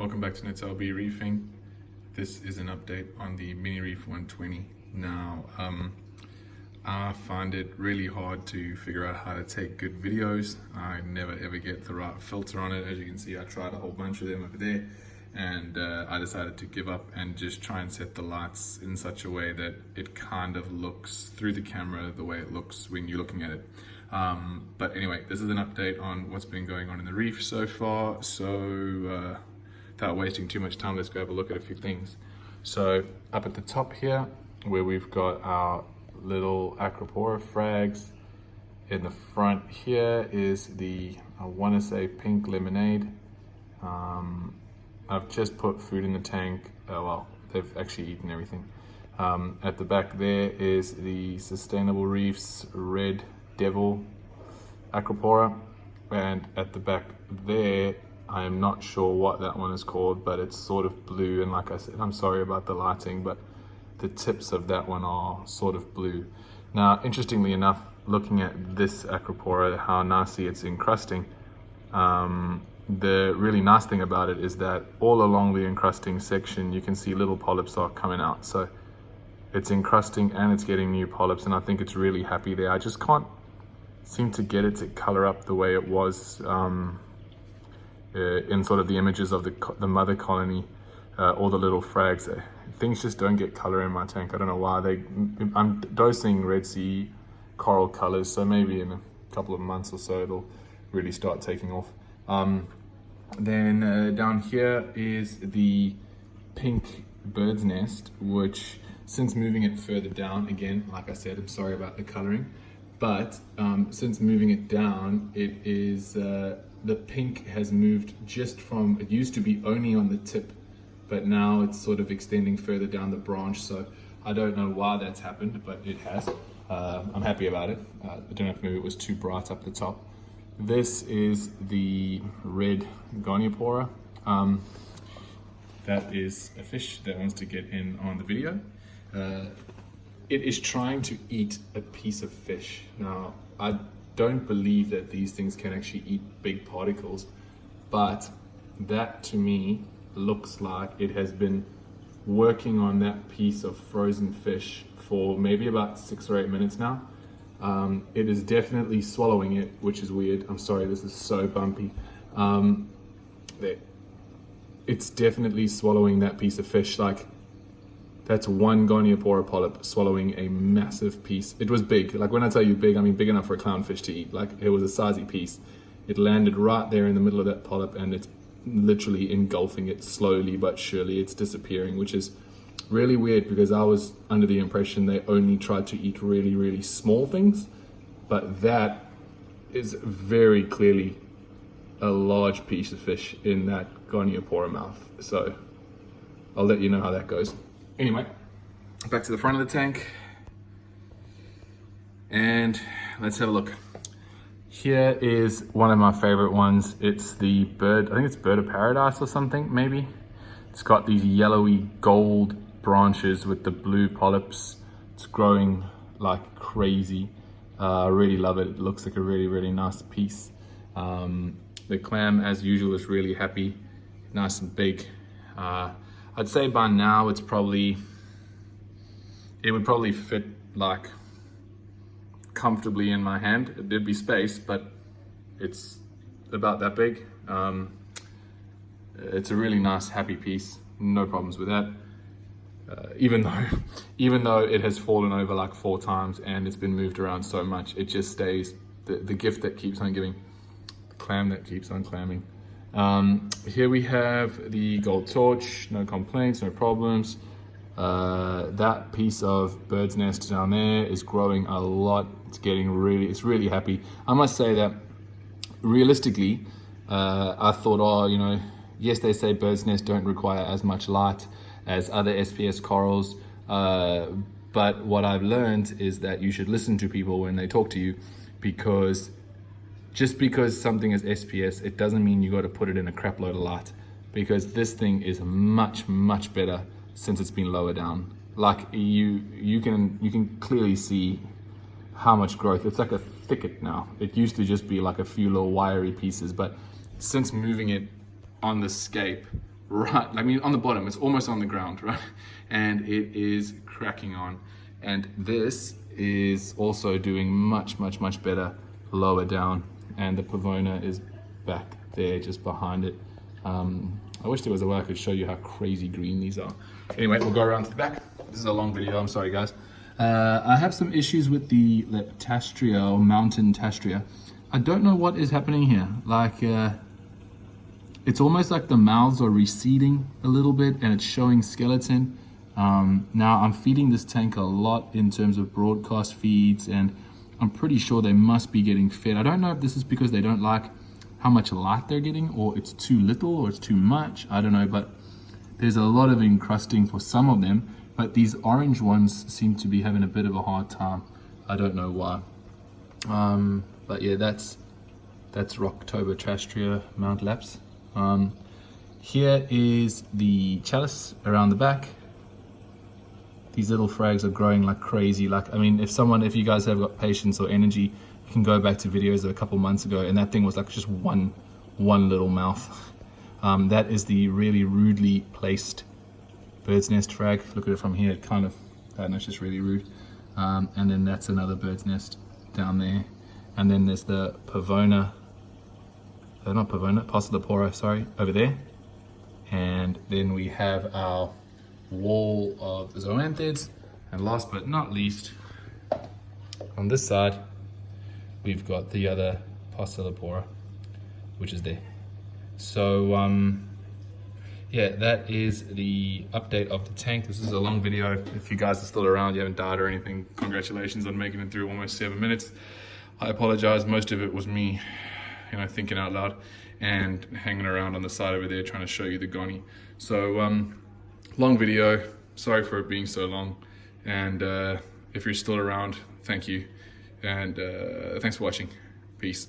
Welcome back to NetLB Reefing. This is an update on the Mini Reef 120. Now, I find it really hard to figure out how to take good videos. I never ever get the right filter on it. As you can see, I tried a whole bunch of them over there, and I decided to give up and just try and set the lights in such a way that it kind of looks through the camera the way it looks when you're looking at it. But anyway, this is an update on what's been going on in the reef so far. So without wasting too much time, let's go have a look at a few things. So up at the top here, where we've got our little Acropora frags, in the front here is the, I want to say, pink lemonade. I've just put food in the tank. Well, they've actually eaten everything. At the back there is the Sustainable Reefs Red Devil Acropora, and at the back there, I am not sure what that one is called, but it's sort of blue, and like I said, I'm sorry about the lighting, but the tips of that one are sort of blue. Now, interestingly enough, looking at this Acropora, how nicely it's encrusting, the really nice thing about it is that all along the encrusting section, you can see little polyps are coming out. So it's encrusting and it's getting new polyps, and I think it's really happy there. I just can't seem to get it to color up the way it was in sort of the images of the mother colony, all the little frags there. Things just don't get color in my tank. I don't know why. I'm dosing Red Sea coral colors, so maybe in a couple of months or so it'll really start taking off. Then down here is the pink bird's nest, which, since moving it further down, again, like I said, I'm sorry about the coloring, but since moving it down, it is the pink has moved just from, it used to be only on the tip, but now it's sort of extending further down the branch. So I don't know why that's happened, but it has. I'm happy about it. I don't know if maybe it was too bright up the top. This is the red Goniopora. That is a fish that wants to get in on the video. It is trying to eat a piece of fish. Now, I don't believe that these things can actually eat big particles, but that to me looks like it has been working on that piece of frozen fish for maybe about 6 or 8 minutes now. It is definitely swallowing it, which is weird. I'm sorry, this is so bumpy. It's definitely swallowing that piece of fish. Like, that's one Goniopora polyp swallowing a massive piece. It was big. Like, when I tell you big, I mean big enough for a clownfish to eat. Like, it was a sizey piece. It landed right there in the middle of that polyp, and it's literally engulfing it slowly but surely. It's disappearing, which is really weird because I was under the impression they only tried to eat really, really small things, but that is very clearly a large piece of fish in that Goniopora mouth. So I'll let you know how that goes. Anyway, back to the front of the tank, and let's have a look. Here is one of my favorite ones. It's the bird, I think it's Bird of Paradise or something, maybe. It's got these yellowy gold branches with the blue polyps. It's growing like crazy. I really love it. It looks like a really, really nice piece. The clam, as usual, is really happy, nice and big. I'd say by now it would probably fit like comfortably in my hand. There'd be space, but it's about that big. It's a really nice, happy piece. No problems with that. Even though it has fallen over like 4 times and it's been moved around so much, it just stays the gift that keeps on giving, the clam that keeps on clamming. Here we have the gold torch. No complaints, no problems. That piece of bird's nest down there is growing a lot. It's really happy. I must say that realistically, I thought, oh, you know, yes, they say bird's nests don't require as much light as other SPS corals, but what I've learned is that you should listen to people when they talk to you, because just because something is SPS, it doesn't mean you got to put it in a crap load of light, because this thing is much, much better since it's been lower down. Like, you can clearly see how much growth. It's like a thicket now. It used to just be like a few little wiry pieces, but since moving it on the scape, right, I mean on the bottom, it's almost on the ground, right? And it is cracking on. And this is also doing much better lower down. And the Pavona is back there just behind it. I wish there was a way I could show you how crazy green these are. Anyway, we'll go around to the back. This is a long video, I'm sorry guys. I have some issues with the Leptastria or mountain tastria. I don't know what is happening here. Like, it's almost like the mouths are receding a little bit and it's showing skeleton. Now I'm feeding this tank a lot in terms of broadcast feeds, and I'm pretty sure they must be getting fed. I don't know if this is because they don't like how much light they're getting, or it's too little, or it's too much. I don't know, but there's a lot of encrusting for some of them, but these orange ones seem to be having a bit of a hard time. I don't know why. But yeah, that's Rocktober Tastria Mount Laps. Here is the chalice around the back. These little frags are growing like crazy. Like, I mean, if you guys have got patience or energy, you can go back to videos of a couple months ago, and that thing was like just one little mouth. That is the really rudely placed bird's nest frag. Look at it from here. It kind of, I don't know, it's just really rude. And then that's another bird's nest down there. And then there's the Pavona, not Pavona, Possilopora, sorry, over there. And then we have our wall of zoanthids. And last but not least, on this side, we've got the other Possilopora, which is there. So, yeah, that is the update of the tank. This is a long video. If you guys are still around, you haven't died or anything, congratulations on making it through almost 7 minutes. I apologize, most of it was me, thinking out loud and hanging around on the side over there trying to show you the Goni. So, long video, sorry for it being so long. And if you're still around, thank you. And thanks for watching. Peace.